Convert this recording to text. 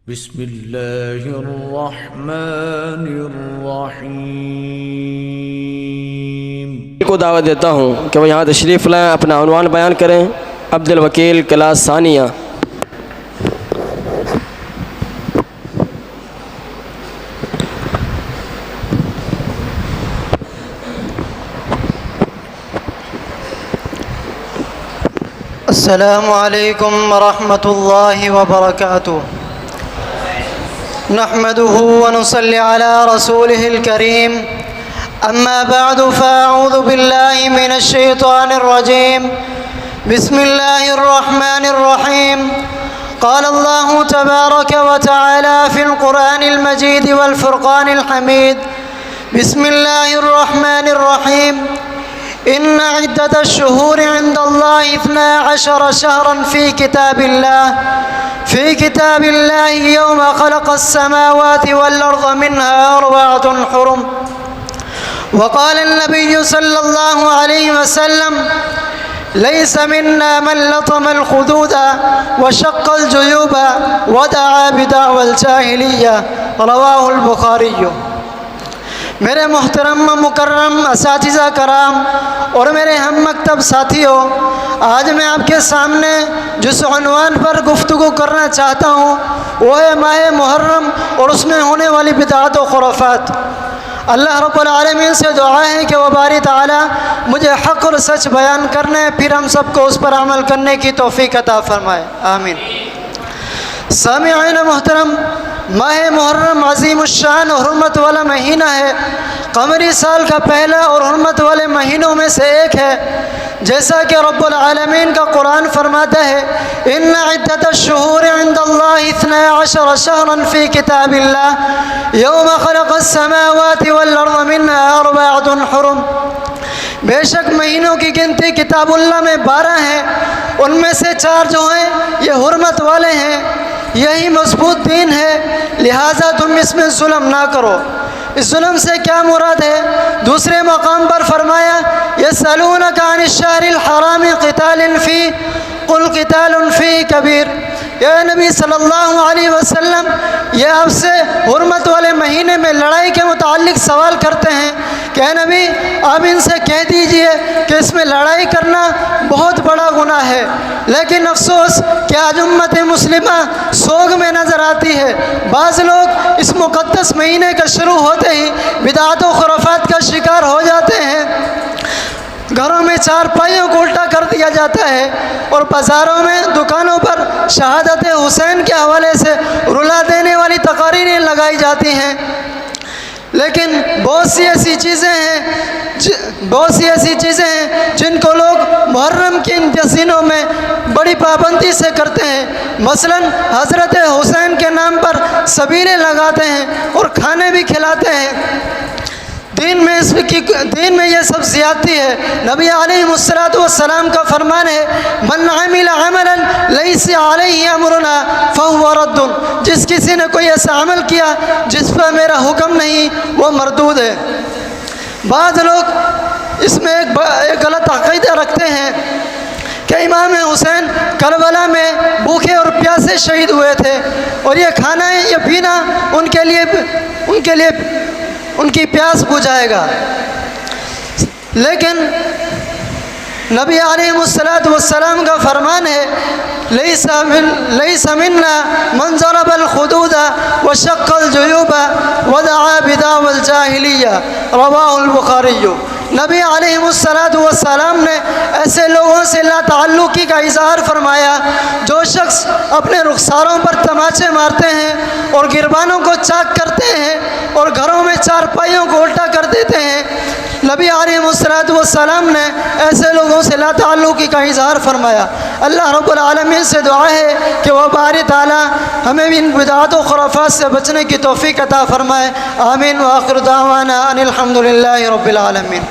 بسم اللہ الرحمن الرحیم کو دعوت دیتا ہوں کہ وہ یہاں تشریف لائیں، اپنا عنوان بیان کریں۔ عبد الوکیل، کلاس ثانیہ۔ السلام علیکم ورحمۃ اللہ وبرکاتہ۔ نحمده ونصلي على رسوله الكريم، أما بعد فأعوذ بالله من الشيطان الرجيم، بسم الله الرحمن الرحيم۔ قال الله تبارك وتعالى في القرآن المجيد والفرقان الحميد، بسم الله الرحمن الرحيم: إن عدة الشهور عند الله 12 شهرا في كتاب الله يوم خلق السماوات والأرض منها 4 حرم۔ وقال النبي صلى الله عليه وسلم: ليس منا من لطم الخدود وشق الجيوب ودعا بدعوى الجاهلية، رواه البخاري۔ میرے محترم مکرم اساتذہ کرام اور میرے ہم مکتب ساتھیوں، آج میں آپ کے سامنے جس عنوان پر گفتگو کرنا چاہتا ہوں وہ ہے ماہ محرم اور اس میں ہونے والی بدعات و خرافات۔ اللہ رب العالمین سے دعا ہے کہ وہ باری تعالیٰ مجھے حق اور سچ بیان کرنے، پھر ہم سب کو اس پر عمل کرنے کی توفیق عطا فرمائے، آمین۔ سامعین محترم، ماہ محرم عظیم الشان اور حرمت والا مہینہ ہے، قمری سال کا پہلا اور حرمت والے مہینوں میں سے ایک ہے، جیسا کہ رب العالمین کا قرآن فرماتا ہے: ان عدت الشہور عند اللہ 12 شہرا فی کتاب اللہ یوم خلق السماوات والارض منها 4 حرم۔ بے شک مہینوں کی گنتی کتاب اللہ میں 12 ہیں، ان میں سے 4 جو ہیں یہ حرمت والے ہیں۔ یہی مضبوط دین ہے، لہٰذا تم اس میں ظلم نہ کرو۔ اس ظلم سے کیا مراد ہے؟ دوسرے مقام پر فرمایا: یسألونک عن الشہر الحرام قتال فیہ قل قتال فیہ کبیر۔ یا نبی صلی اللہ علیہ وسلم، یہ آپ سے حرمت والے مہینے میں لڑائی کے متعلق سوال کرتے ہیں کہ اے نبی آپ ان سے کہہ دیجئے کہ اس میں لڑائی کرنا بہت بڑا گناہ ہے، لیکن افسوس کہ آج امت مسلمہ سوگ میں نظر آتی ہے۔ بعض لوگ اس مقدس مہینے کا شروع ہوتے ہی بدعات و خرافات کا شکار ہو جاتے ہیں۔ گھروں میں 4 پائیوں کو الٹا کر دیا جاتا ہے اور بازاروں میں، دکانوں پر شہادت حسین کے حوالے سے رلا دینے والی تقاریریں لگائی جاتی ہیں۔ لیکن بہت سی ایسی چیزیں ہیں جن کو لوگ محرم کے ان دنوں میں بڑی پابندی سے کرتے ہیں۔ مثلا حضرت حسین کے نام پر سبیلیں لگاتے ہیں اور کھانے بھی کھلاتے ہیں۔ دین میں یہ سب زیادتی ہے۔ نبی علیہ السلام کا فرمان ہے: من عمل عملا لیس علیہ امرنا فہو رد۔ جس کسی نے کوئی ایسا عمل کیا جس پر میرا حکم نہیں، وہ مردود ہے۔ بعض لوگ اس میں ایک غلط عقیدہ رکھتے ہیں کہ امام حسین کربلا میں بھوکے اور پیاسے شہید ہوئے تھے اور یہ کھانا یا پینا ان کے لیے ان کی پیاس بجھائے گا۔ لیکن نبی علیہ السلام کا فرمان ہے: لیس منا من ضرب الخدود وشق الجیوب ودعا بدعوى الجاہلیہ، رواہ البخاری۔ نبی علیہ السلام نے ایسے لوگوں سے لا تعلقی کا اظہار فرمایا جو شخص اپنے رخساروں پر تماچے مارتے ہیں اور گربانوں کو چاک کرتے ہیں اور گھروں میں 4 پائیوں کو الٹا کر دیتے ہیں۔ نبی علیہ السلام نے ایسے لوگوں سے لا تعلقی کا اظہار فرمایا۔ اللہ رب العالمین سے دعا ہے کہ وہ باری تعالیٰ ہمیں ان بدعات و خرافات سے بچنے کی توفیق عطا فرمائے، آمین۔ وآخر دعوانا ان الحمد للہ رب العالمین۔